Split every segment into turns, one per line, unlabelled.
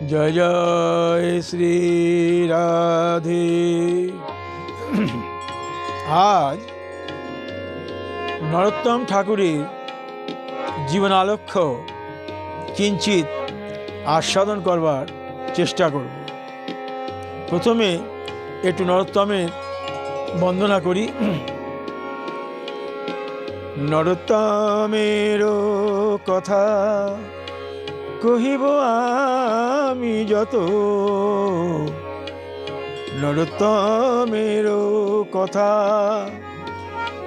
জয় জয় শ্রী রাধে। আজ নরোত্তম ঠাকুরের জীবনালক্ষ্য কিঞ্চিত আস্বাদন করবার চেষ্টা করব। প্রথমে একটু নরোত্তমের বন্দনা করি। নরোত্তমেরও কথা কহিব আমি যত, নরোত্তমেরও কথা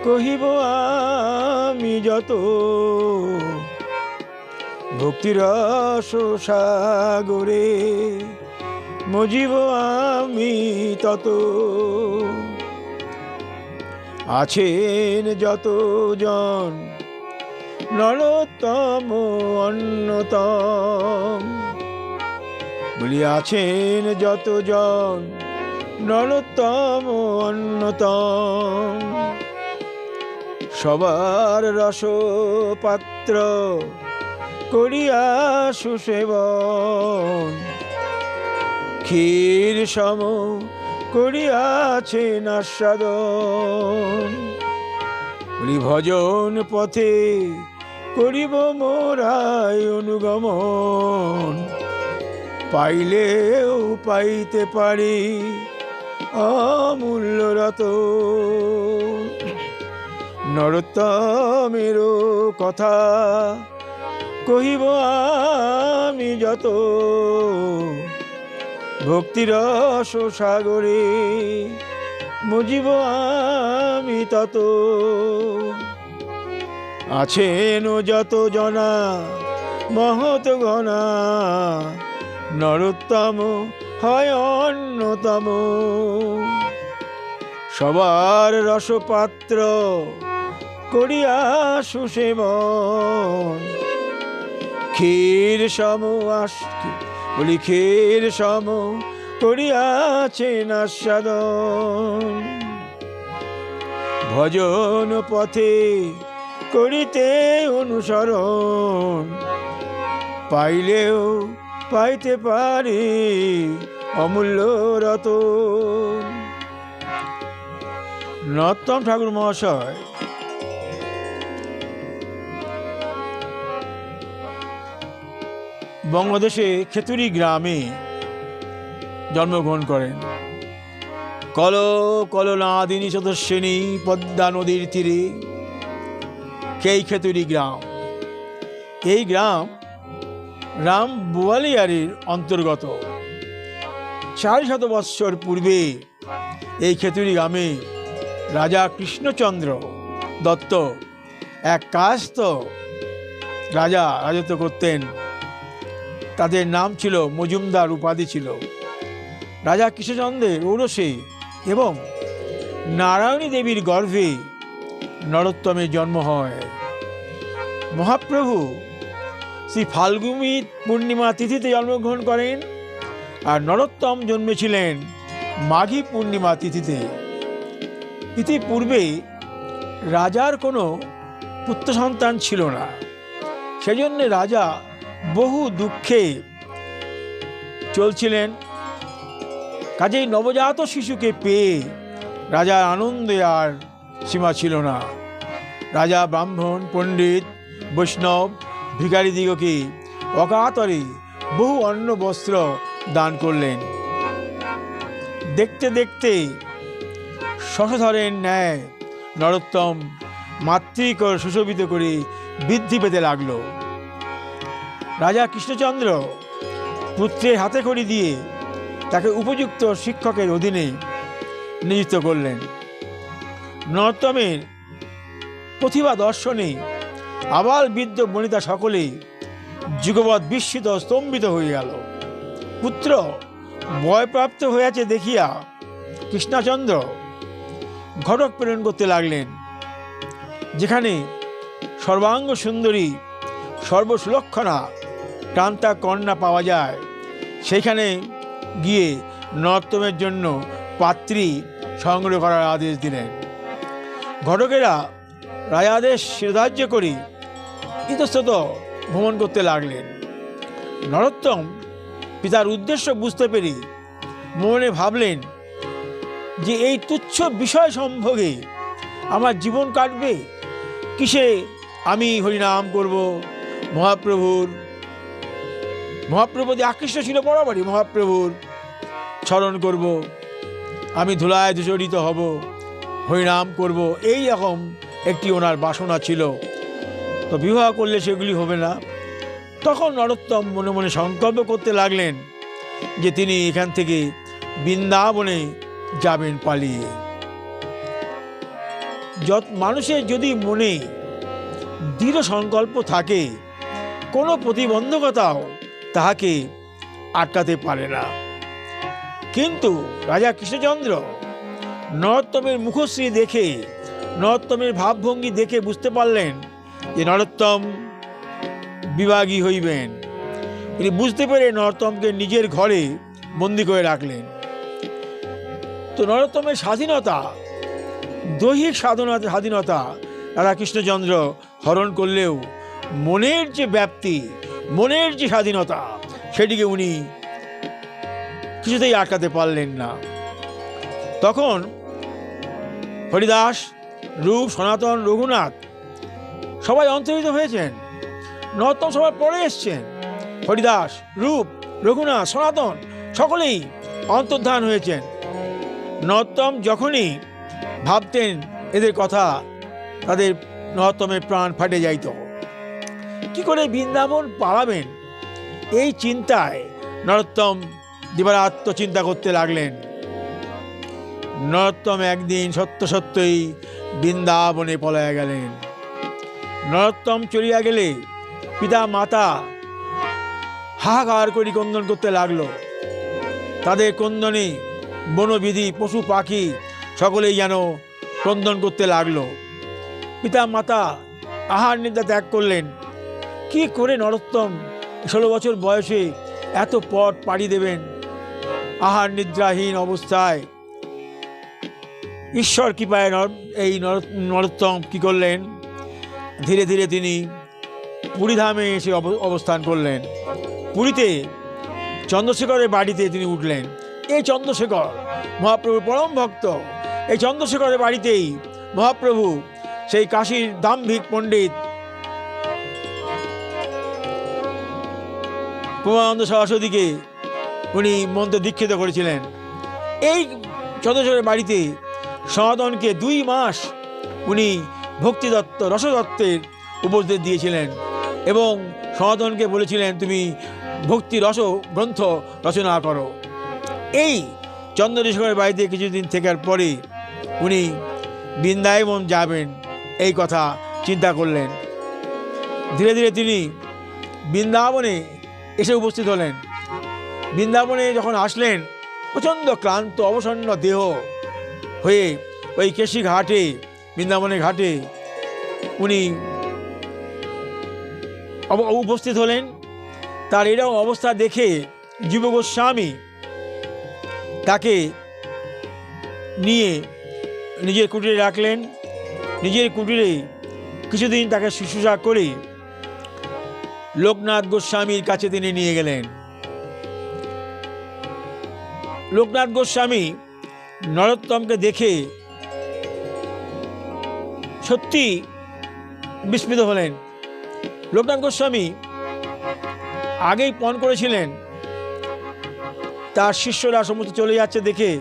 কহিব আমি যত, ভক্তিরস সাগরে মজিব আমি তত। আছেন যত জন নরোত্তম অন্যতম, বলি আছেন যত জন নরোত্তম অন্যতম। সবার রসপাত্র করিয়া সুসেবন, ক্ষীর সম করিয়াছেন আস্বাদন। বলি ভজন পথে করিব মোরাই অনুগমন, পাইলেও পাইতে পারি অমূল্য রতন। নরোত্তমেরও কথা কহিব আমি যত, ভক্তিরস সাগরে মজিব আমি তত। আছেন যত জনা মহৎ গণা, নরোত্তম হয় অন্যতম। সবার রসপাত্র করিয়া সুসেবন, ক্ষীর সম বলি ক্ষীর সম করিয়াছেন আস্বাদন। ভজন পথে করিতে অনুসরণ, পাইলেও পাইতে পারি অমূল্য রতন। নরোত্তম ঠাকুর মহাশয় বাংলাদেশে খেতুরি গ্রামে জন্মগ্রহণ করেন। কল কলনাদিনী সদস্যিনী পদ্মা নদীর তীরে সেই খেতুরি গ্রাম। এই গ্রাম রাম বোয়ালিয়ারের অন্তর্গত। 400 বৎসর পূর্বে এই খেতুরি গ্রামে রাজা কৃষ্ণচন্দ্র দত্ত এক কায়স্থ রাজা রাজত্ব করতেন। তাদের নাম ছিল মজুমদার, উপাধি ছিল। রাজা কৃষ্ণচন্দ্রের ঔরসে এবং নারায়ণী দেবীর গর্ভে নরোত্তমের জন্ম হয়। মহাপ্রভু শ্রী ফাল্গুনী পূর্ণিমা তিথিতে জন্মগ্রহণ করেন, আর নরোত্তম জন্মেছিলেন মাঘী পূর্ণিমা তিথিতে। ইতিপূর্বে রাজার কোনো পুত্র সন্তান ছিল না, সেজন্য রাজা বহু দুঃখে চলছিলেন। কাজেই নবজাত শিশুকে পেয়ে রাজার আনন্দে আর সীমা ছিল না। রাজা ব্রাহ্মণ, পণ্ডিত, বৈষ্ণব, ভিখারিদিগকে অকাতরে বহু অন্ন বস্ত্র দান করলেন। দেখতে দেখতে শশধরের ন্যায় নরোত্তম মাতৃকর সুশোভিত করে বৃদ্ধি পেতে লাগল। রাজা কৃষ্ণচন্দ্র পুত্রের হাতে খড়ি দিয়ে তাকে উপযুক্ত শিক্ষকের অধীনে নিযুক্ত করলেন। নরোত্তমের প্রতিভা দর্শনে আবাল বৃদ্ধ বনিতা সকলে যুগপৎ বিস্মিত স্তম্ভিত হয়ে গেল। পুত্র ভয়প্রাপ্ত হয়েছে দেখিয়া কৃষ্ণচন্দ্র ঘটক প্রেরণ করতে লাগলেন। যেখানে সর্বাঙ্গ সুন্দরী সর্বসুলক্ষণা কান্তা কন্যা পাওয়া যায়, সেইখানে গিয়ে নরোত্তমের জন্য পাত্রী সংগ্রহ করার আদেশ দিলেন। ঘটকেরা রাজাদেশ শিরোধার্য করে ইতস্তত ভ্রমণ করতে লাগলেন। নরোত্তম পিতার উদ্দেশ্য বুঝতে পেরে মনে ভাবলেন যে এই তুচ্ছ বিষয় সম্ভোগে আমার জীবন কাটবে, কিসে আমি হরিনাম করব, মহাপ্রভুর যে আকৃষ্ট ছিল বরাবরই, মহাপ্রভুর স্মরণ করব, আমি ধুলায় ধূসরিত হব, হরিনাম করব, এই রকম একটি ওনার বাসনা ছিল। তো বিবাহ করলে সেগুলি হবে না। তখন নরোত্তম মনে মনে সংকল্প করতে লাগলেন যে তিনি এখান থেকে বৃন্দাবনে যাবেন পালিয়ে। মানুষের যদি মনে দৃঢ় সংকল্প থাকে, কোনো প্রতিবন্ধকতাও তাহাকে আটকাতে পারে না। কিন্তু রাজা কৃষ্ণচন্দ্র নরোত্তমের মুখশ্রী দেখে, নরোত্তমের ভাবভঙ্গি দেখে বুঝতে পারলেন যে নরোত্তম বিভাগী হইবেন। তিনি বুঝতে পেরে নরোত্তমকে নিজের ঘরে বন্দি করে রাখলেন। তো নরোত্তমের স্বাধীনতা, দৈহিক স্বাধীনতা রাজা কৃষ্ণচন্দ্র হরণ করলেও মনের যে ব্যাপ্তি, মনের যে স্বাধীনতা, সেটিকে উনি কিছুতেই আটকাতে পারলেন না। তখন হরিদাস, রূপ, সনাতন, রঘুনাথ সবাই অন্তর্হিত হয়েছেন। নরোত্তম সবার পরে এসছেন। হরিদাস, রূপ, রঘুনাথ, সনাতন সকলেই অন্তর্ধান হয়েছেন। নরোত্তম যখনই ভাবতেন এদের কথা, তাদের নরোত্তমের প্রাণ ফাটে যাইত। কি করে বৃন্দাবন পালাবেন, এই চিন্তায় নরোত্তম দিবারাত্র চিন্তা করতে লাগলেন। নরোত্তম একদিন সত্যই বৃন্দাবনে পলাইয়া গেলেন। নরোত্তম চলিয়া গেলে পিতা মাতা হাহাকার করি ক্রন্দন করতে লাগলো। তাদের ক্রন্দনে বনবিধি, পশু পাখি সকলেই যেন ক্রন্দন করতে লাগলো। পিতা মাতা আহার নিদ্রা ত্যাগ করলেন। কি করে নরোত্তম 16 বছর বয়সে এত পথ পাড়ি দেবেন? আহার নিদ্রাহীন অবস্থায় ঈশ্বর কৃপায় এই নরোত্তম কি করলেন, ধীরে ধীরে তিনি পুরীধামে এসে অবস্থান করলেন। পুরীতে চন্দ্রশেখরের বাড়িতে তিনি উঠলেন। এই চন্দ্রশেখর মহাপ্রভুর পরম ভক্ত। এই চন্দ্রশেখরের বাড়িতেই মহাপ্রভু সেই কাশীর দাম্ভিক পণ্ডিত প্রমানন্দ সরস্বতীকে উনি মন্ত্রে দীক্ষিত করেছিলেন। এই চন্দ্রশেখরের বাড়িতে সনাতনকে 2 মাস উনি ভক্তিদত্ত, রসদত্তের উপদেশ দিয়েছিলেন এবং সনাতনকে বলেছিলেন তুমি ভক্তি রস গ্রন্থ রচনা করো। এই চন্দ্রশেখরের বাড়িতে কিছুদিন থাকার পরে উনি বৃন্দাবন যাবেন এই কথা চিন্তা করলেন। ধীরে ধীরে তিনি বৃন্দাবনে এসে উপস্থিত হলেন। বৃন্দাবনে যখন আসলেন, প্রচণ্ড ক্লান্ত অবসন্ন দেহ হয়ে ওই কেশী ঘাটে, বৃন্দাবনের ঘাটে উনি উপস্থিত হলেন। তার এরকম অবস্থা দেখে জীব গোস্বামী তাকে নিয়ে নিজের কুটিরে রাখলেন। নিজের কুটিরে কিছুদিন তাকে শুশ্রূষা করে লোকনাথ গোস্বামীর কাছে তিনি নিয়ে গেলেন। লোকনাথ গোস্বামী নরোত্তমকে দেখে সত্যি বিস্মিত হলেন। লোকনাথ গোস্বামী আগেই পণ করেছিলেন তার শিষ্যরা সমস্ত চলে যাচ্ছে দেখে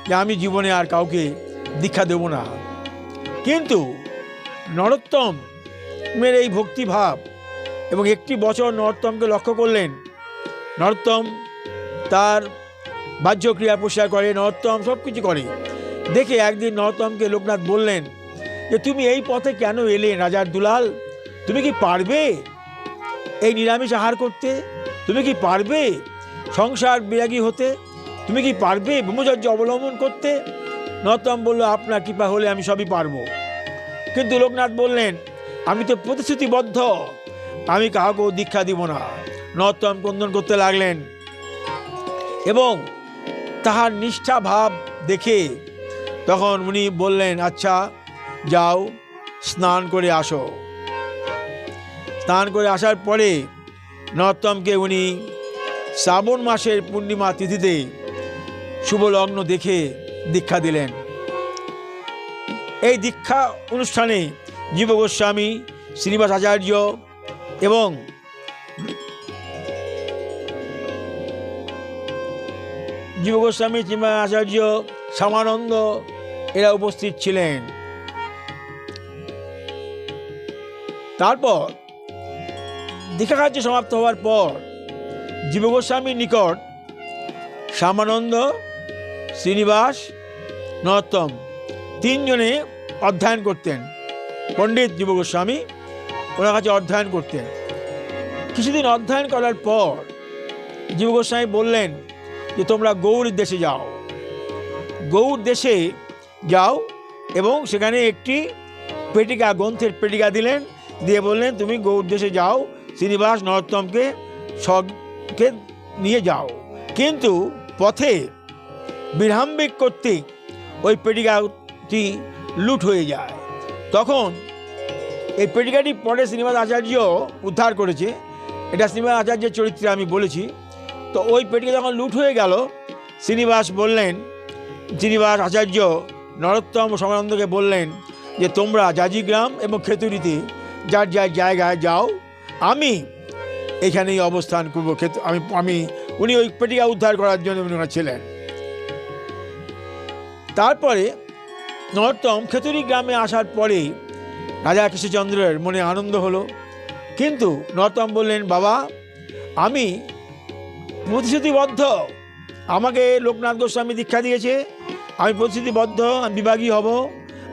যে আমি জীবনে আর কাউকে দীক্ষা দেব না। কিন্তু নরোত্তমের এই ভক্তিভাব এবং একটি বছর নরোত্তমকে লক্ষ্য করলেন। নরোত্তম তার বাহ্য ক্রিয়া প্রসার করে, নরোত্তম সব কিছু করে দেখে একদিন নরোত্তমকে লোকনাথ বললেন যে তুমি এই পথে কেন এলে রাজার দুলাল? তুমি কি পারবে এই নিরামিষ আহার করতে? তুমি কি পারবে সংসার বিরাগী হতে? তুমি কি পারবে ব্রহ্মচর্য অবলম্বন করতে? নরোত্তম বলল আপনার কৃপা হলে আমি সবই পারবো। কিন্তু লোকনাথ বললেন আমি তো প্রতিশ্রুতিবদ্ধ, আমি কাউকেও দীক্ষা দিব না। নরোত্তম ক্রন্দন করতে লাগলেন এবং তাহার নিষ্ঠা ভাব দেখে তখন উনি বললেন আচ্ছা যাও স্নান করে আসো। স্নান করে আসার পরে নরোত্তমকে উনি শ্রাবণ মাসের পূর্ণিমা তিথিতে শুভ লগ্ন দেখে দীক্ষা দিলেন। এই দীক্ষা অনুষ্ঠানে জীব গোস্বামী, শ্রীনিবাস আচার্য এবং জীব গোস্বামী, শ্রীনিবাস আচার্য, শ্যামানন্দ এরা উপস্থিত ছিলেন। তারপর দীক্ষা কার্য সমাপ্ত হওয়ার পর জীব গোস্বামীর নিকট শ্যামানন্দ, শ্রীনিবাস, নরোত্তম তিনজনে অধ্যয়ন করতেন। পণ্ডিত জীব গোস্বামী ওনার কাছে অধ্যয়ন করতেন। কিছুদিন অধ্যয়ন করার পর জীব গোস্বামী বললেন যে তোমরা গৌড় দেশে যাও, গৌড় দেশে যাও এবং সেখানে একটি পেটিকা, গ্রন্থের পেটিকা দিলেন, দিয়ে বললেন তুমি গৌড় দেশে যাও, শ্রীনিবাস, নরোত্তমকে সবকে নিয়ে যাও। কিন্তু পথে বিরাম্বিক কর্তৃক ওই পেটিকাটি লুট হয়ে যায়। তখন এই পেটিকাটি পরে শ্রীনিবাস আচার্য উদ্ধার করেছে, এটা শ্রীনিবাস আচার্যের চরিত্রে আমি বলেছি। তো ওই পেটিকা যখন লুট হয়ে গেল, শ্রীনিবাস আচার্য নরোত্তম ও শ্যামানন্দকে বললেন যে তোমরা জাজিগ্রাম এবং খেতুরিতে যার যার জায়গায় যাও, আমি এখানেই অবস্থান করবো। উনি ওই পেটিকা উদ্ধার করার জন্য উনি ছিলেন। তারপরে নরোত্তম খেতুরি গ্রামে আসার পরে রাজা কৃষ্ণচন্দ্রের মনে আনন্দ হলো। কিন্তু নরোত্তম বললেন, বাবা আমি প্রতিশ্রুতিবদ্ধ, আমাকে লোকনাথ গোস্বামী দীক্ষা দিয়েছে, আমি প্রতিশ্রুতিবদ্ধ, আমি বিভাগী হব,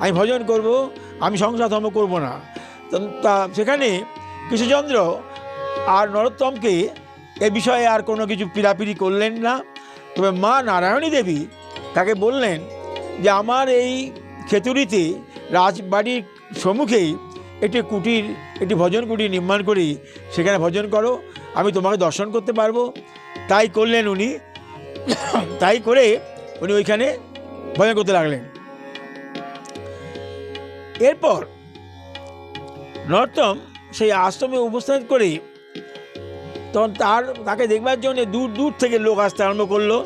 আমি ভজন করব, আমি সংসার ধর্ম করব না। তা সেখানে কৃষ্ণচন্দ্র আর নরোত্তমকে এ বিষয়ে আর কোনো কিছু পীড়াপিড়ি করলেন না। তবে মা নারায়ণী দেবী তাকে বললেন যে আমার এই খেতুরিতে রাজবাড়ির সম্মুখেই একটি ভজন কুটির নির্মাণ করি, সেখানে ভজন করো, আমি তোমাকে দর্শন করতে পারবো। তাই করলেন উনি। তাই করে উনি ওইখানে ভজন করতে লাগলেন। এরপর নরোত্তম সেই আশ্রমে উপস্থিত করে তখন তাকে দেখবার জন্য দূর দূর থেকে লোক আসতে আরম্ভ করলো।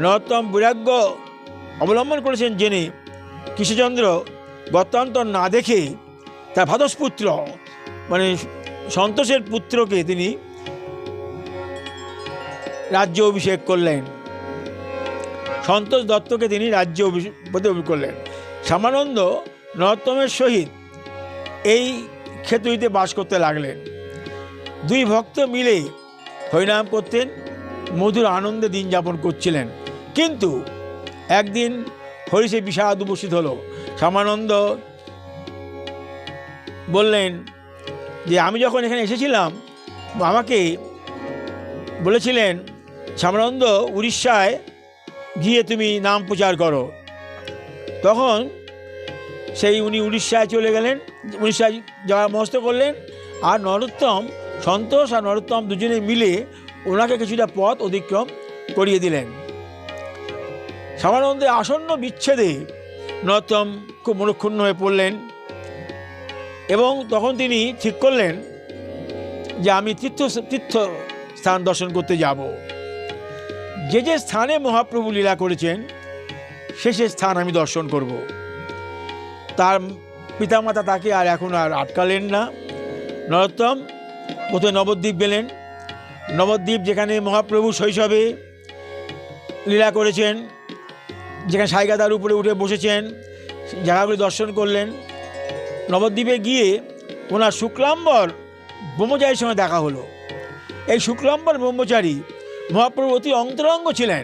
নরোত্তম বৈরাগ্য অবলম্বন করেছেন জেনে কৃষ্ণচন্দ্র গত্যান্তর না দেখে তার ভাদসপুত্র মানে সন্তোষের পুত্রকে তিনি রাজ্য অভিষেক করলেন। সন্তোষ দত্তকে তিনি রাজ্য অভিষেক করলেন। শ্যামানন্দ নরোত্তমের সহিত এই খেতুরিতে বাস করতে লাগলেন। দুই ভক্ত মিলে হরিনাম করতেন, মধুর আনন্দে দিন যাপন করছিলেন। কিন্তু একদিন হরিষে বিষাদ উপস্থিত হলো। শ্যামানন্দ বললেন যে আমি যখন এখানে এসেছিলাম আমাকে বলেছিলেন শ্যামানন্দ উড়িষ্যায় গিয়ে তুমি নাম প্রচার করো। তখন উনি উড়িষ্যায় চলে গেলেন, উড়িষ্যায় যাওয়ার মনস্থ করলেন। আর সন্তোষ আর নরোত্তম দুজনে মিলে ওনাকে কিছুটা পথ অতিক্রম করিয়ে দিলেন। শ্যামানন্দের আসন্ন বিচ্ছেদে নরোত্তম খুব মনক্ষুণ্ণ হয়ে পড়লেন এবং তখন তিনি ঠিক করলেন যে আমি তীর্থ স্থান দর্শন করতে যাব। যে স্থানে মহাপ্রভু লীলা করেছেন সে স্থান আমি দর্শন করব। তার পিতামাতা তাকে এখন আর আটকালেন না। নরোত্তম প্রথমে নবদ্বীপ গেলেন। নবদ্বীপ যেখানে মহাপ্রভু শৈশবে লীলা করেছেন, যেখানে সাইগাদার উপরে উঠে বসেছেন, জায়গাগুলি দর্শন করলেন। নবদ্বীপে গিয়ে ওনার শুক্লাম্বর ব্রহ্মচারীর সঙ্গে দেখা হলো। এই শুক্লাম্বর ব্রহ্মচারী মহাপ্রভু অতি অন্তরঙ্গ ছিলেন।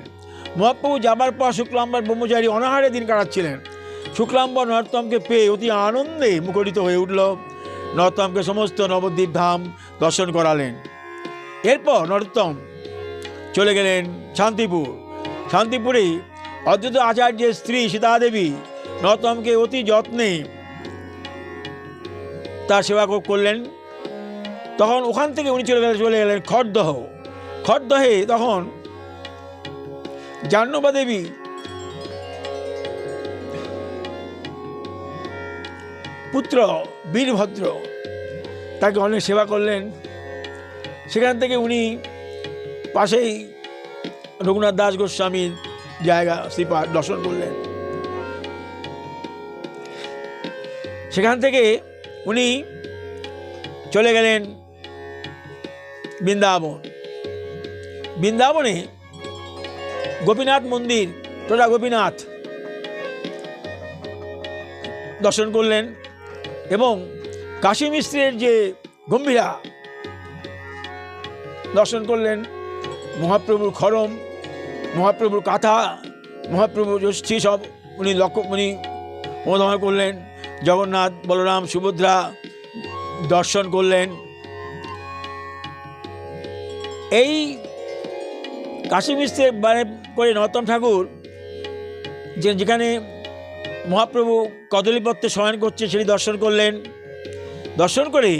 মহাপ্রভু যাবার পর শুক্লাম্বর ব্রহ্মচারী অনাহারে দিন কাটাচ্ছিলেন। শুক্লাম্বর নরোত্তমকে পেয়ে অতি আনন্দে মুখরিত হয়ে উঠল। নরোত্তমকে সমস্ত নবদ্বীপ ধাম দর্শন করালেন। এরপর নরোত্তম চলে গেলেন শান্তিপুরে অদ্বৈত আচার্যের স্ত্রী সীতাদেবী নরোত্তমকে অতি যত্নে তার সেবা করলেন। তখন ওখান থেকে উনি চলে গেলেন খড়দহে। তখন জাহ্নবা দেবী পুত্র বীরভদ্র তাকে অনেক সেবা করলেন। সেখান থেকে উনি পাশেই রঘুনাথ দাস গোস্বামীর জায়গা, শ্রীপাদ দর্শন করলেন। সেখান থেকে উনি চলে গেলেন বৃন্দাবন। বৃন্দাবনে গোপীনাথ মন্দির, তোরা গোপীনাথ দর্শন করলেন এবং কাশী মিশ্রের যে গম্ভীরা দর্শন করলেন। মহাপ্রভুর খড়ম, মহাপ্রভুর কাঁথা, মহাপ্রভুর যষ্ঠী সব উনি অনুধাবন করলেন। জগন্নাথ, বলরাম, সুভদ্রা দর্শন করলেন। এই কাশী মিশ্রের বারে করে নরোত্তম ঠাকুর যেখানে মহাপ্রভু কদলীপত্রে শয়ন করছে সেটি দর্শন করলেন। দর্শন করে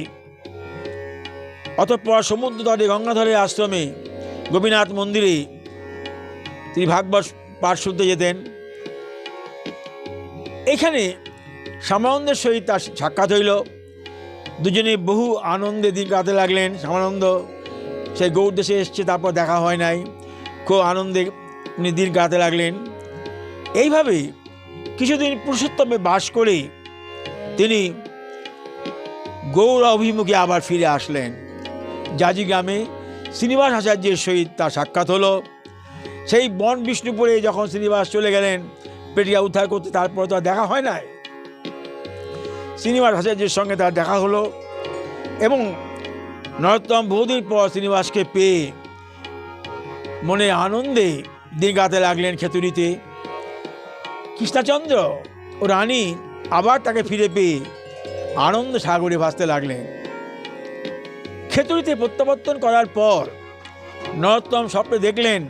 অতঃপর সমুদ্র তটে গঙ্গাধরের আশ্রমে গোপীনাথ মন্দিরে তিনি ভাগবত পাঠ শুনতে যেতেন। এখানে শ্যামানন্দের সহিত তার সাক্ষাৎ হইল। দুজনে বহু আনন্দে দিন কাটাতে লাগলেন। শ্যামানন্দ সেই গৌড় দেশে এসছে, তারপর দেখা হয় নাই, খুব আনন্দে উনি দিন কাটাতে লাগলেন। এইভাবে কিছুদিন পুরুষোত্তমে বাস করে তিনি গৌড় অভিমুখে আবার ফিরে আসলেন। জাজি গ্রামে শ্রীনিবাস আচার্যের সহিত তার সাক্ষাৎ হলো। সেই বন বিষ্ণুপুরে যখন শ্রীনিবাস চলে গেলেন পেটিয়া উদ্ধার করতে, তারপর তো আর দেখা হয় নাই। শ্রীনিবাস আচার্যের সঙ্গে তার দেখা হলো এবং নরোত্তম বহুদিন পর শ্রীনিবাসকে পেয়ে মনে আনন্দে দিন কাটাতে লাগলেন খেতুরিতে। কৃষ্ণচন্দ্র ও রানী আবার তাকে ফিরে পেয়ে আনন্দ সাগরে ভাসতে লাগলেন। খেতুরিতে প্রত্যাবর্তন করার পর নরোত্তম স্বপ্নে দেখলেন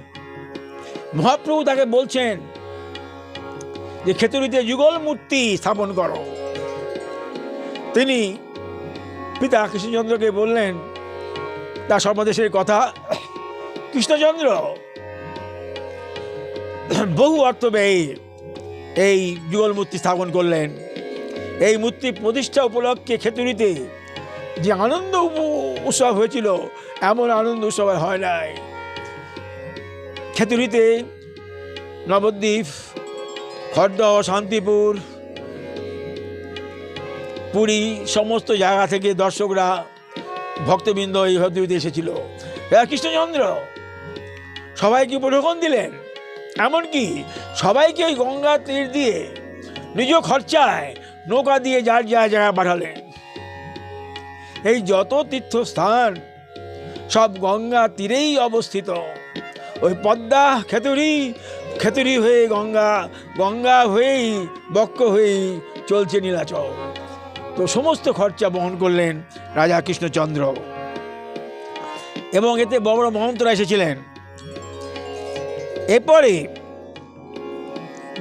মহাপ্রভু তাকে বলছেন যে খেতুরিতে যুগল মূর্তি স্থাপন করো। তিনি পিতা কৃষ্ণচন্দ্রকে বললেন তার সর্বদেশের কথা। কৃষ্ণচন্দ্র বহু অর্থ ব্যয়ে এই যুগল মূর্তি স্থাপন করলেন। এই মূর্তি প্রতিষ্ঠা উপলক্ষে খেতুরিতে যে আনন্দ উৎসব হয়েছিল, এমন আনন্দ উৎসব হয় নাই। খেতুরিতে নবদ্বীপ, খড়দহ, শান্তিপুর, পুরী সমস্ত জায়গা থেকে দর্শকরা, ভক্তবৃন্দ এই খেতুরিতে এসেছিল। কৃষ্ণচন্দ্র সবাইকে উপঢৌকন দিলেন, এমনকি সবাইকে ওই গঙ্গা তীর দিয়ে নিজ খরচায় নৌকা দিয়ে যার যা জায়গায় পাঠালেন। এই যত তীর্থস্থান সব গঙ্গা তীরেই অবস্থিত। ওই পদ্মা খেতুরি, খেতুরি হয়ে গঙ্গা, গঙ্গা হয়েই বক্ষ হয়েই চলছে নীলাচল। তো সমস্ত খরচা বহন করলেন রাজা কৃষ্ণচন্দ্র এবং এতে বড় বড় মহন্তরা এসেছিলেন। এরপরে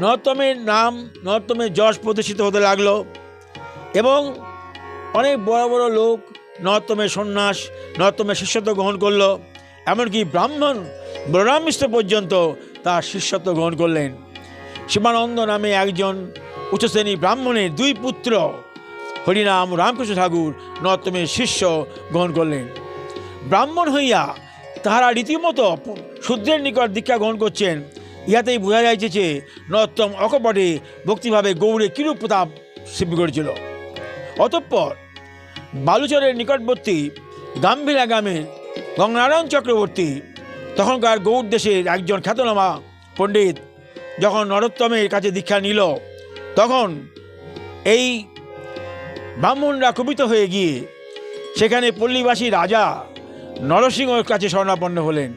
নরোত্তমের নাম, নরোত্তমের যশ প্রতিষ্ঠিত হতে লাগলো এবং অনেক বড় বড় লোক নরোত্তমের সন্ন্যাস, নরোত্তমের শিষ্যত্ব গ্রহণ করলো। এমনকি ব্রাহ্মণ বলরাম মিশ্র পর্যন্ত তার শিষ্যত্ব গ্রহণ করলেন। শিবানন্দ নামে একজন উচ্চশ্রেণী ব্রাহ্মণের দুই পুত্র হরিনাম রামকৃষ্ণ ঠাকুর নরোত্তমের শিষ্য গ্রহণ করলেন। ব্রাহ্মণ হইয়া তাহারা রীতিমতো শূদ্রের নিকট দীক্ষা গ্রহণ করছেন। ইহাতেই বোঝা যাইছে যে নরোত্তম অকপটে ভক্তিভাবে গৌড়ে কিরূপ প্রতাপ সৃষ্টি করেছিল। অতঃপর বালুচরের নিকটবর্তী গাম্ভীরা গ্রামের গঙ্গানারায়ণ চক্রবর্তী, তখনকার গৌড় দেশের একজন খ্যাতনামা পণ্ডিত, যখন নরোত্তমের কাছে দীক্ষা নিল, তখন এই ব্রাহ্মণরা কুপিত হয়ে গিয়ে সেখানে পল্লীবাসী রাজা নরসিংহের কাছে শরণাপন্ন হলেন।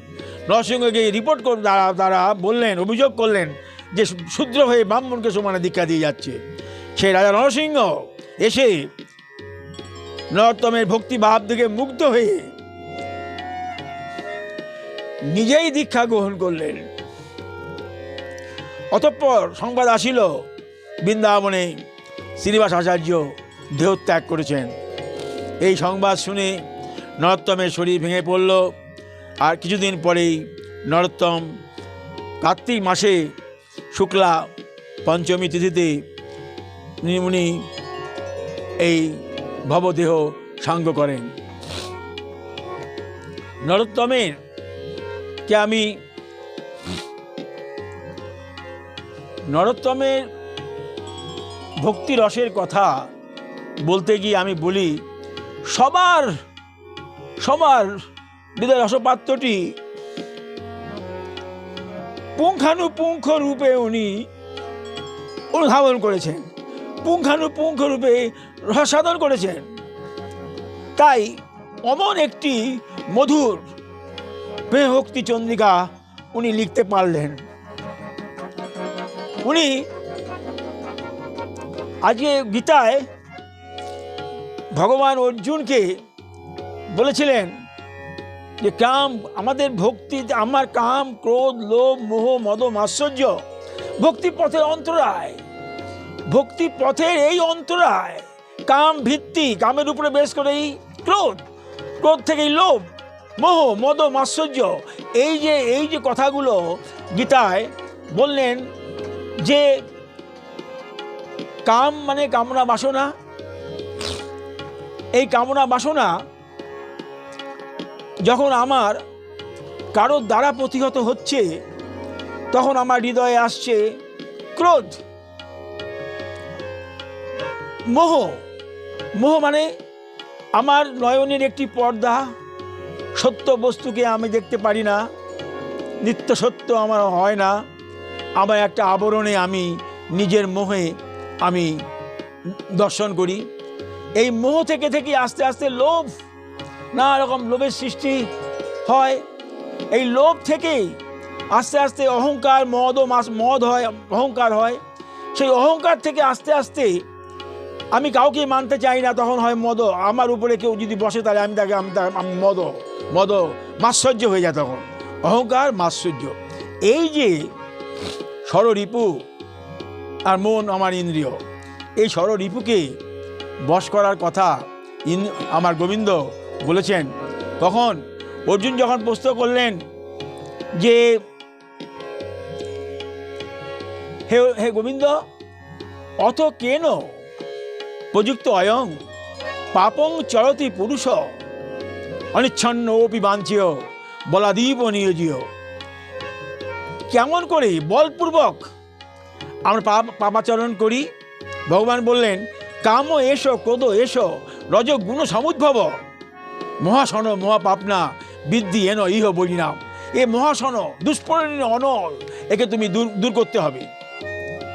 নরসিংহকে রিপোর্ট করে তারা বললেন, অভিযোগ করলেন যে শূদ্র হয়ে ব্রাহ্মণকে সমানে দীক্ষা দিয়ে যাচ্ছে। সেই রাজা নরসিংহ এসে নরোত্তমের ভক্তিভাব থেকে মুগ্ধ হয়ে নিজেই দীক্ষা গ্রহণ করলেন। অতঃপর সংবাদ আসিল বৃন্দাবনে শ্রীনিবাস আচার্য দেহত্যাগ করেছেন। এই সংবাদ শুনে নরোত্তমের শরীর ভেঙে পড়ল। আর কিছুদিন পরেই নরোত্তম কার্তিক মাসে শুক্লা পঞ্চমী তিথিতে উনি এই ভবদেহ সাঙ্গ করেন। নরোত্তমের কে আমি নরোত্তমের ভক্তি রসের কথা বলতে গিয়ে আমি বলি সবার সবার হৃদয় রসপাত্রটি পুঙ্খানুপুঙ্খ রূপে উনি অনুধাবন করেছেন, পুঙ্খানুপুঙ্খ রূপে রসাদন করেছেন। তাই অমন একটি মধুর প্রেমভক্তি চন্দ্রিকা উনি লিখতে পারলেন। উনি আজকে গীতায় ভগবান অর্জুনকে বলেছিলেন যে কাম আমাদের ভক্তি, আমার কাম ক্রোধ লোভ মোহ মদ মাৎসর্য ভক্তি পথের অন্তরায়, ভক্তি পথের এই অন্তরায়। কাম ভিত্তি, কামের উপরে বেশ করেই ক্রোধ, ক্রোধ থেকেই লোভ, মোহ মদ মাৎসর্য, এই যে কথাগুলো গীতায় বললেন যে কাম মানে কামনা বাসনা, এই কামনা বাসনা যখন আমার কারোর দ্বারা প্রতিহত হচ্ছে তখন আমার হৃদয়ে আসছে ক্রোধ। মোহ, মোহ মানে আমার নয়নের একটি পর্দা, সত্য বস্তুকে আমি দেখতে পারি না, নিত্য সত্য আমার হয় না, আমার একটা আবরণে আমি নিজের মোহে আমি দর্শন করি। এই মোহ থেকে থেকে আস্তে আস্তে লোভ, নানা রকম লোভের সৃষ্টি হয়। এই লোভ থেকেই আস্তে আস্তে অহংকার, মদ হয়, অহংকার হয়। সেই অহংকার থেকে আস্তে আস্তে আমি কাউকে মানতে চাই না, তখন হয় মদ। আমার উপরে কেউ যদি বসে তাহলে আমি মদ মাৎসর্য হয়ে যায়, তখন অহংকার মাৎসর্য। এই যে ষড়রিপু আর মন আমার ইন্দ্রিয়, এই ষড়রিপুকে বশ করার কথা আমার গোবিন্দ বলেছেন। কখন অর্জুন যখন প্রশ্ন করলেন যে হে গোবিন্দ, অত কেন প্রযুক্ত অয়ং পাপং চরতি পুরুষ অনিচ্ছন্ন অপি বাঞ্ছিয় বলাদীপ নিয়োজিয়, কেমন করে বলপূর্বক আমরা পাপাচরণ করি? ভগবান বললেন কাম এসো ক্রোধ এসো রজগুণ সমুদ্ভব মহাসন মহাপাপনা বৃদ্ধি এন ইহ বলিনাম। এ মহাসন দুষ্পরিণী অনল, একে তুমি দূর করতে হবে।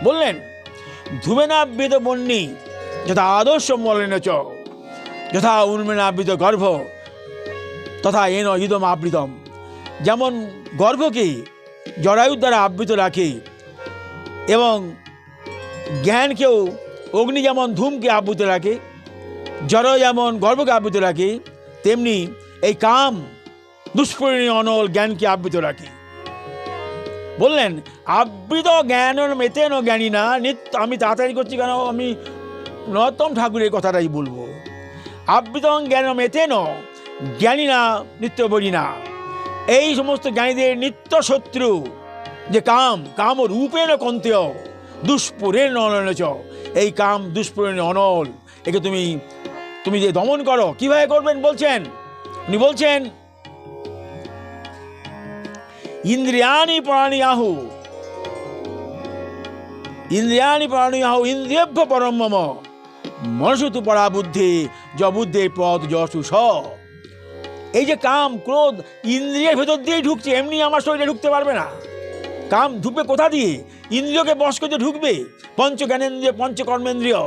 বললেন ধূমেনাবৃত বন্যী যথা আদর্শ মলেন চ যথা উন্মেনাবৃত গর্ভ তথা এন ইদম আবৃতম। যেমন গর্ভকে জরায়ুর দ্বারা আবৃত রাখে এবং জ্ঞানকেও অগ্নি যেমন ধূমকে আবৃত রাখে, জড় যেমন গর্ভকে আবৃত রাখে, তেমনি এই কাম দুষ্পরিণী অনল জ্ঞানকে আবৃত রাখে। বললেন আবৃত জ্ঞান মেতেন জ্ঞানী না নিত্য। আমি তাড়াতাড়ি করছি কেন, আমি নরোত্তম ঠাকুরের কথাটাই বলবো। আবৃত জ্ঞান মেতেন জ্ঞানী না নিত্য বলি না। এই সমস্ত জ্ঞানীদের নিত্য শত্রু যে কাম রূপেণ কন্তেয় দুষ্পুরেণ অনল। এই কাম দুষ্পুরেণ অনল, একে তুমি যে দমন করো। কিভাবে করবেন বলছেন? উনি বলছেন ইন্দ্রিয়াণি প্রাণিয়াহু ইন্দ্রিয়েভ্য পরম মম মনসু তু পরা বুদ্ধি য বুদ্ধে পথ যশু স। এই যে কাম ক্রোধ ইন্দ্রিয়ের ভেতর দিয়েই ঢুকছে, এমনি আমার শরীরে ঢুকতে পারবে না। কাম ঢুকবে কোথা দিয়ে? ইন্দ্রিয়কে বশ করতে ঢুকবে। পঞ্চ জ্ঞানেন্দ্রিয়, পঞ্চ কর্মেন্দ্রিয়,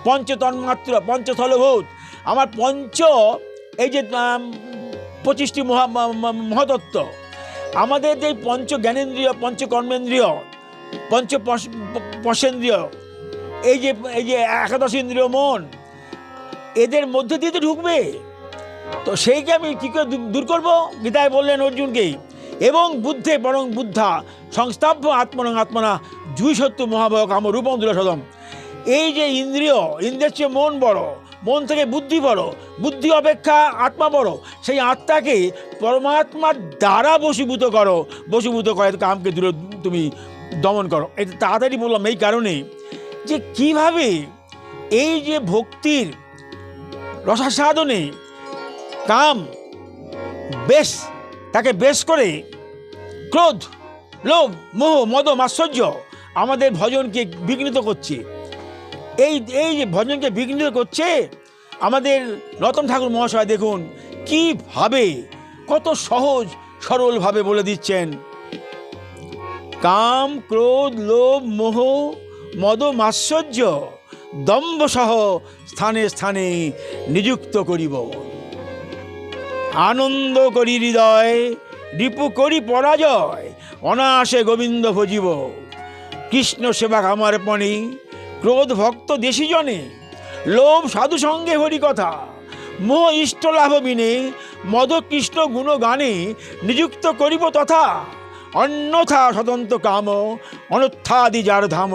পঞ্চ তন্মাত্র, পঞ্চস্থলভূত, আমার এই যে 25টি মহাতত্ত্ব, আমাদের যে পঞ্চ জ্ঞানেন্দ্রিয়, পঞ্চ কর্মেন্দ্রিয়, পঞ্চ পশেন্দ্রিয়, এই যে 11 ইন্দ্রিয় মন, এদের মধ্যে দিয়ে তো ঢুকবে। তো সেইকে আমি কী করে দূর করবো? গীতায় বললেন অর্জুনকে এবং বুদ্ধে বরং বুদ্ধা সংস্থাপ্য আত্মনা জুই সত্য মহাভয় কাম রূপম দুরসদম। এই যে ইন্দ্রিয়ের চেয়ে মন বড়, মন থেকে বুদ্ধি বড়, বুদ্ধি অপেক্ষা আত্মা বড়। সেই আত্মাকে পরমাত্মার দ্বারা বশীভূত করো, বশীভূত করে কামকে দূরে তুমি দমন করো। এটা তাড়াতাড়ি বললাম এই কারণে যে কিভাবে এই যে ভক্তির রসাস্বাদনে কাম তাকে বেশ করে ক্রোধ, লোভ, মোহ, মদ, মাৎসর্য আমাদের ভজনকে বিঘ্নিত করছে। এই যে ভজনকে বিঘ্নিত করছে, আমাদের রতন ঠাকুর মহাশয় দেখুন কিভাবে কত সহজ সরলভাবে বলে দিচ্ছেন। কাম, ক্রোধ, লোভ, মোহ, মদ, মাৎসর্য দম্ভ সহ স্থানে স্থানে নিযুক্ত করিব। আনন্দ করি হৃদয়, রিপু করি পরাজয়, অনায়াসে গোবিন্দ ভজিব। কৃষ্ণ সেবা আমার পণে, ক্রোধ ভক্ত দেশীজনে, লোভ সাধু সঙ্গে হরি কথা, মোহ ইষ্ট লাভ বিনে, মদ কৃষ্ণ গুণ গানে নিযুক্ত করিব তথা। অন্যথা স্বতন্ত্র কাম, অনর্থাদি যার ধাম,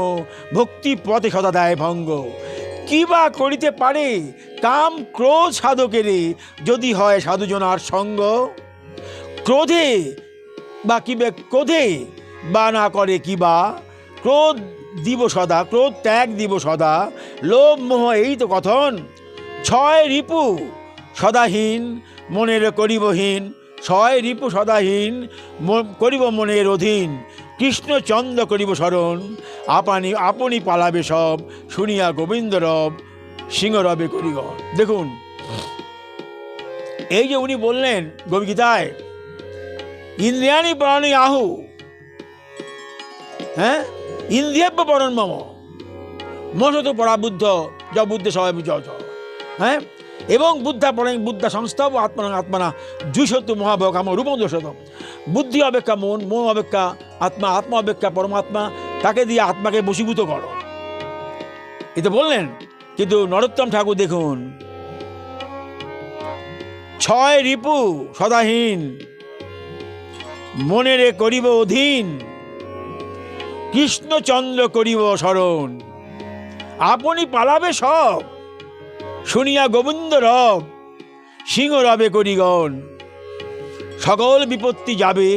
ভক্তি পথে সদা দেয় ভঙ্গ। কি বা করিতে পারে কাম ক্রোধ সাধকেরে, যদি হয় সাধুজনার সঙ্গ। ক্রোধে বা কিবে ক্রোধে বা না করে কিবা, ক্রোধ দিব সদা, ক্রোধ ত্যাগ দিব সদা, লোভ মোহ এই তো কথন। ছয় রিপু সদাহীন মনের করিবহীন, ছয় রিপু সদাহীন করিব মনের অধীন। কৃষ্ণচন্দ্র করিব স্মরণ, আপনি পালাবে সব, শুনিয়া গোবিন্দ রব, সিংহ রবে করিব। দেখুন এই যে উনি বললেন গীতায়, ইন্দ্রিয়াণি প্রাণী আহু, হ্যাঁ, ইন্দ্রিয়াব্য পরণ মম, মশত পরা বুদ্ধ য বুদ্ধে সবাই বুঝ, হ্যাঁ, এবং বুদ্ধা পরং বুদ্ধা সংস্থা আত্মন আত্মনা জুষত মহাভকাম রূপম দোষত। বুদ্ধি অপেক্ষা মন, মন অপেক্ষা আত্মা, আত্মা অপেক্ষা পরমাত্মা, তাকে দিয়ে আত্মাকে বশীভূত করো, এটা বললেন। কিন্তু নরোত্তম ঠাকুর দেখুন, ছয় রিপু সদাহীন মনেরে করিব অধীন, কৃষ্ণচন্দ্র করিব স্মরণ, আপনি পালাবে সব, শুনিয়া গোবিন্দ রব, সিংহ রবে করিগণ। সকল বিপত্তি যাবে,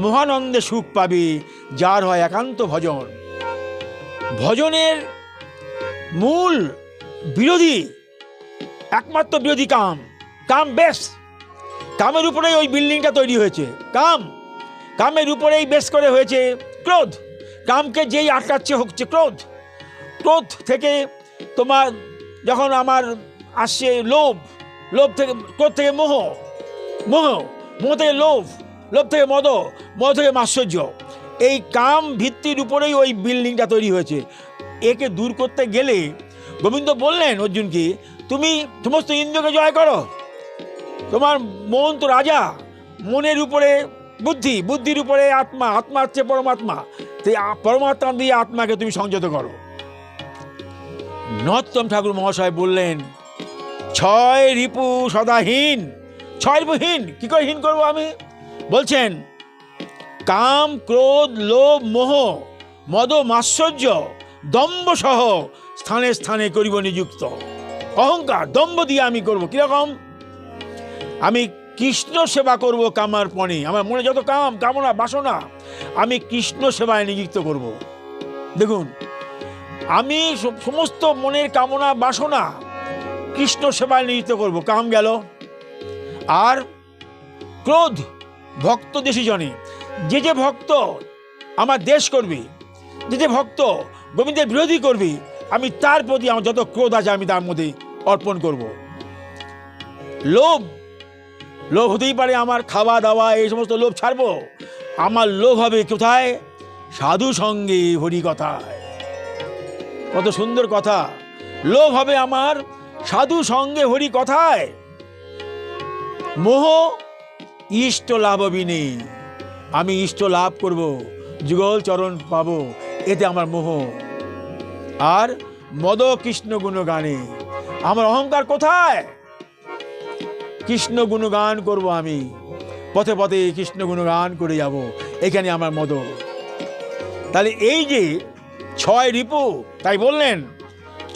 মহানন্দে সুখ পাবে, যার হয় একান্ত ভজন। ভজনের মূল বিরোধী, একমাত্র বিরোধী কাম। কাম বেশ, কামের উপরেই ওই বিল্ডিংটা তৈরি হয়েছে। কামের উপরেই বেশ করে হয়েছে ক্রোধ। কামকে যেই আটকাচ্ছে হচ্ছে ক্রোধ। ক্রোধ থেকে তোমার যখন আমার আসছে লোভ, লোভ থেকে ক্রোধ থেকে মোহ, মোহ থেকে লোভ, লোভ থেকে মদ, মদ থেকে মাৎসর্য। এই কাম ভিত্তির উপরেই ওই বিল্ডিংটা তৈরি হয়েছে। একে দূর করতে গেলে গোবিন্দ বললেন অর্জুনকে, তুমি সমস্ত ইন্দ্রকে জয় করো, তোমার মন তো রাজা, মনের উপরে বুদ্ধি, বুদ্ধির উপরে আত্মা, আত্মা হচ্ছে পরমাত্মা, সেই পরমাত্মা দিয়ে আত্মাকে তুমি সংযত করো। নরোত্তম ঠাকুর মহাশয় বললেন, ছয় রিপু সদাহীন। ছয় রিপুহীন কি করে হীন করবো আমি? বলছেন কাম, ক্রোধ, লোভ, মোহ, মদ, মাৎসর্য দম্ভ সহ স্থানে স্থানে করিব নিযুক্ত। অহংকার দম্ভ দিয়ে আমি করব। কিরকম? আমি কৃষ্ণ সেবা করব কামার পণে। আমার মনে যত কাম, কামনা, বাসনা, আমি কৃষ্ণ সেবায় নিযুক্ত করব। দেখুন, আমি সমস্ত মনের কামনা বাসনা কৃষ্ণ সেবায় নিযুক্ত করব। কাম গেল। আর ক্রোধ, ভক্ত দেশীজনে, যে ভক্ত আমার দেশ করবে, যে ভক্ত গোবিন্দের বিরোধী করবে, আমি তার প্রতি আমার যত ক্রোধ আছে আমি তার মধ্যে অর্পণ করব। লোভ, লোভ হতেই পারে আমার খাওয়া দাওয়া, এই সমস্ত লোভ ছাড়বো। আমার লোভ হবে কোথায়? সাধু সঙ্গে হরি কথায়। কত সুন্দর কথা! লোভ হবে আমার সাধু সঙ্গে হরি কথায়। মোহ ইষ্ট লাভ বিনে, আমি ইষ্ট লাভ করব, যুগল চরণ পাবো, এতে আমার মোহ। আর মদ কৃষ্ণ গুণগানে, আমার অহংকার কোথায়? কৃষ্ণ গুণগান করব আমি, পথে পথে কৃষ্ণ গুণগান করে যাব, এখানে আমার মদ। তাহলে এই যে ছয় রিপু, তাই বললেন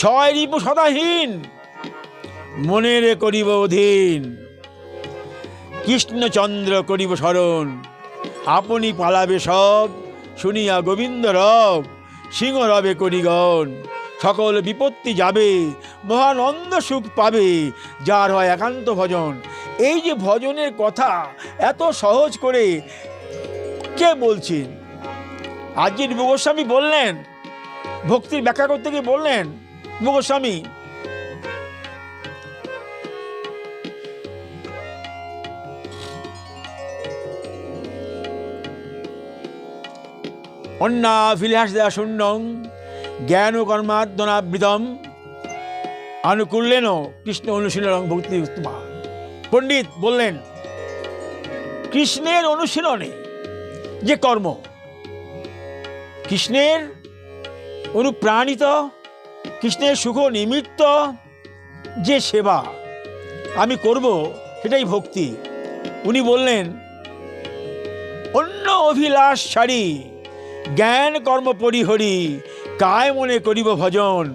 ছয় রিপু সদাহীন মনের করিব অধীন, কৃষ্ণচন্দ্র করিব স্মরণ, আপনি পালাবে সব, শুনিয়া গোবিন্দ রব, সিংহ রবে করিগণ। সকল বিপত্তি যাবে, মহানন্দ সুখ পাবে, যার হয় একান্ত ভজন। এই যে ভজনের কথা এত সহজ করে কে বলছেন? আজকে রূপ গোস্বামী বললেন, ভক্তির ব্যাখ্যা করতে গিয়ে বললেন রূপ গোস্বামী, অন্যাভিলাষ দেয়া শূন্যং জ্ঞান ও কর্মার্দনাবৃতম আনুকূল্যেন কৃষ্ণ অনুশীলন ভক্তি উত্তমা। পণ্ডিত বললেন, কৃষ্ণের অনুশীলনে যে কর্ম, কৃষ্ণের অনুপ্রাণিত, কৃষ্ণের সুখ নিমিত্ত যে সেবা আমি করব, সেটাই ভক্তি। উনি বললেন, অন্য অভিলাষ ছাড়ি জ্ঞান কর্ম পরিহরি কায় মনে করিব ভজন,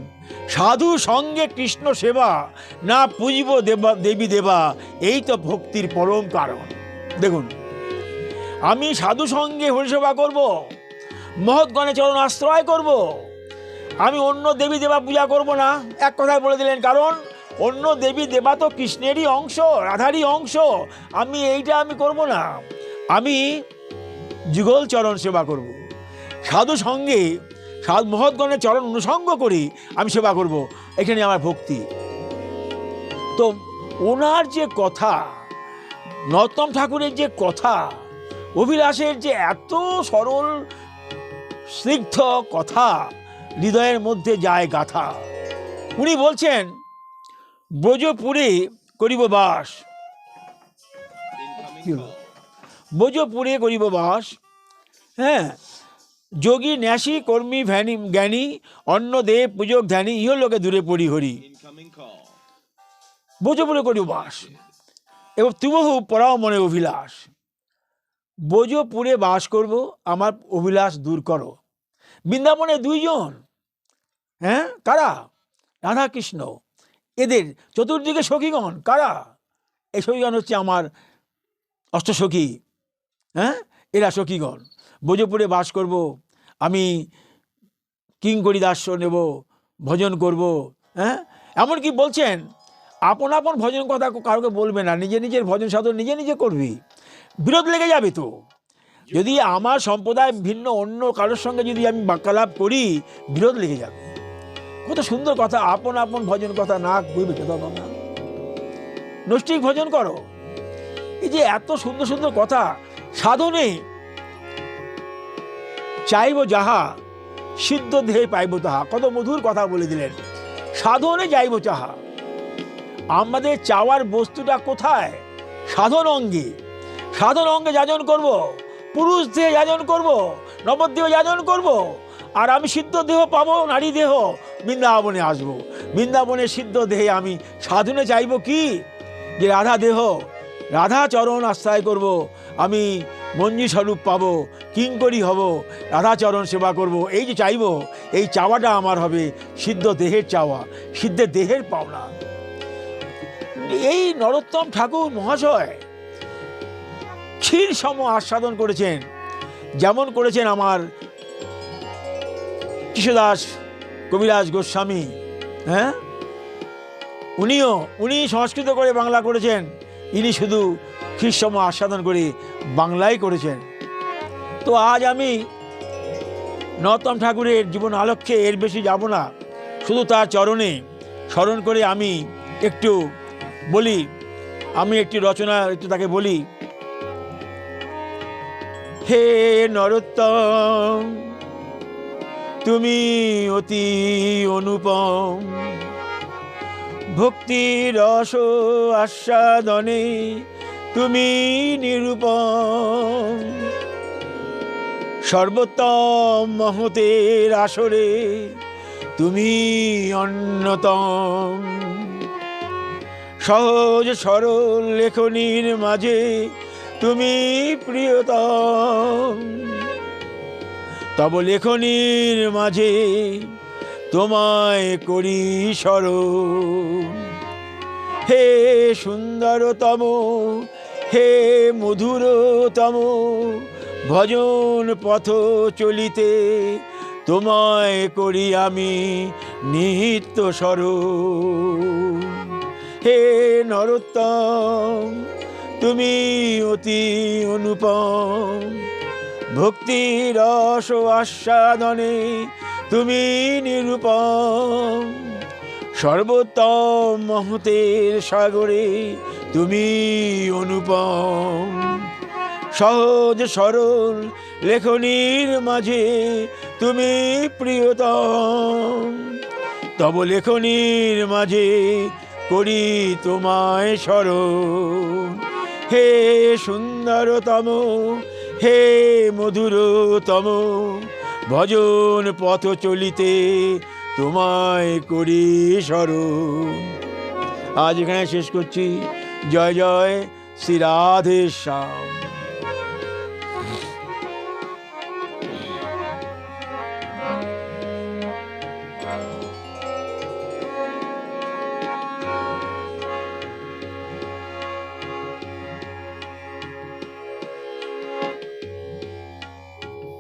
সাধু সঙ্গে কৃষ্ণ সেবা না পুজিব দেবী দেবা, এই তো ভক্তির পরম কারণ। দেখুন, আমি সাধু সঙ্গে হরিসেবা করব, মহৎগণে চরণ আশ্রয় করব, আমি অন্য দেবী দেবা পূজা করব না। এক কথায় বলে দিলেন, কারণ অন্য দেবী দেবা তো কৃষ্ণেরই অংশ, রাধারই অংশ, আমি করব না। আমি যুগল চরণ সেবা করব, সাধু সঙ্গে মহৎগণের চরণ অনুসঙ্গ করি আমি সেবা করব, এখানে আমার ভক্তি। তো ওনার যে কথা, নরোত্তম ঠাকুরের যে কথা, অভিলাষের যে এত সরল স্নিগ্ধ কথা হৃদয়ের মধ্যে যায় গাথা। উনি বলছেন, ব্রজপুরে করিব বাস, ব্রজপুরে করিব বাস, হ্যাঁ, যোগী ন্যাসী কর্মী জ্ঞানী অন্য দেব পূজক ধ্যানী ইহলোকে দূরে পড়ি হরি। ব্রজপুরে করিব বাস এবং তুমহু পরাও মনে অভিলাষ। ব্রজপুরে বাস করব, আমার অভিলাষ দূর করো। বৃন্দাবনে দুইজন, হ্যাঁ, কারা? রাধা কৃষ্ণ। এদের চতুর্দিকে সখীগণ, কারা? এই সখীগণ হচ্ছে আমার অষ্টসখী, হ্যাঁ, এরা সখীগণ। ব্রজপুরে বাস করব, আমি কিঙ্করী দাস্য নেব, ভজন করব, হ্যাঁ। এমনকি বলছেন, আপন আপন ভজন কথা কাউকে বলবে না, নিজে নিজের ভজন সাধন নিজে নিজে করবি, বিরোধ লেগে যাবে তো। যদি আমার সম্প্রদায় ভিন্ন অন্য কারোর সঙ্গে যদি আমি বাক্যালাপ করি, বিরোধ লেগে যাবে। কত সুন্দর কথা, আপন আপন ভজন কথা না কইবে কেতন না, নৈষ্ঠিক ভজন করো। এই যে এত সুন্দর সুন্দর কথা, সাধনে চাইব যাহা সিদ্ধ দেহে পাইব তাহা, কত মধুর কথা বলে দিলেন। সাধনে যাইব যাহা, আমাদের চাওয়ার বস্তুটা কোথায়? সাধন অঙ্গে। সাধন অঙ্গে যাজন করব, পুরুষ দেহে যাজন করব, নবদেহ যাজন করব, আর আমি সিদ্ধ দেহ পাবো, নারী দেহ, বৃন্দাবনে আসব। বৃন্দাবনে সিদ্ধ দেহে আমি সাধনে চাইব কি? যে রাধা দেহ, রাধা চরণ আশ্রয় করব, আমি মঞ্জু স্বরূপ পাবো, কিঙ্করী হব, রাধাচরণ সেবা করব, এই যে চাইব, এই চাওয়াটা আমার হবে সিদ্ধ দেহের চাওয়া, সিদ্ধের দেহের পাওনা। এই নরোত্তম ঠাকুর মহাশয় ক্ষীর সম আস্বাদন করেছেন, যেমন করেছেন আমার কৃষ্ণদাস কবিরাজ গোস্বামী, হ্যাঁ, উনি সংস্কৃত করে বাংলা করেছেন, ইনি শুধু ক্ষীর সম আস্বাদন করে বাংলায় করেছেন। তো আজ আমি নরোত্তম ঠাকুরের জীবন আলোক্যে এর বেশি যাব না, শুধু তার চরণে স্মরণ করে আমি একটু বলি, আমি একটি রচনা একটু তাকে বলি। হে নরোত্তম, তুমি অতি অনুপম, ভক্তি রস আস্বাদনে তুমি নিরূপম, সর্বোত্তম মহতের আসরে তুমি অন্যতম, সহজ সরল লেখনীর মাঝে তুমি প্রিয়তম, তব লেখনীর মাঝে তোমায় করি স্মরণ। হে সুন্দরতম, হে মধুরতম, ভজন পথ চলিতে তোমায় করি আমি নিত্য স্মরণ। হে নরোত্তম, তুমি অতি অনুপম, ভক্তি রস আস্বাদনে তুমি নিরূপম, সর্বোত্তম মহতের সাগরে তুমি অনুপম। সহজ সরল লেখনীর মাঝে তুমি প্রিয়তম, তব লেখনীর মাঝে করি তোমায় স্মরণ। হে সুন্দরতম, হে মধুরতম, ভজন পথ চলিতে তোমায় করি স্মরণ। আজ এখানে শেষ করছি। জয় জয় শ্রী রাধে শ্যাম।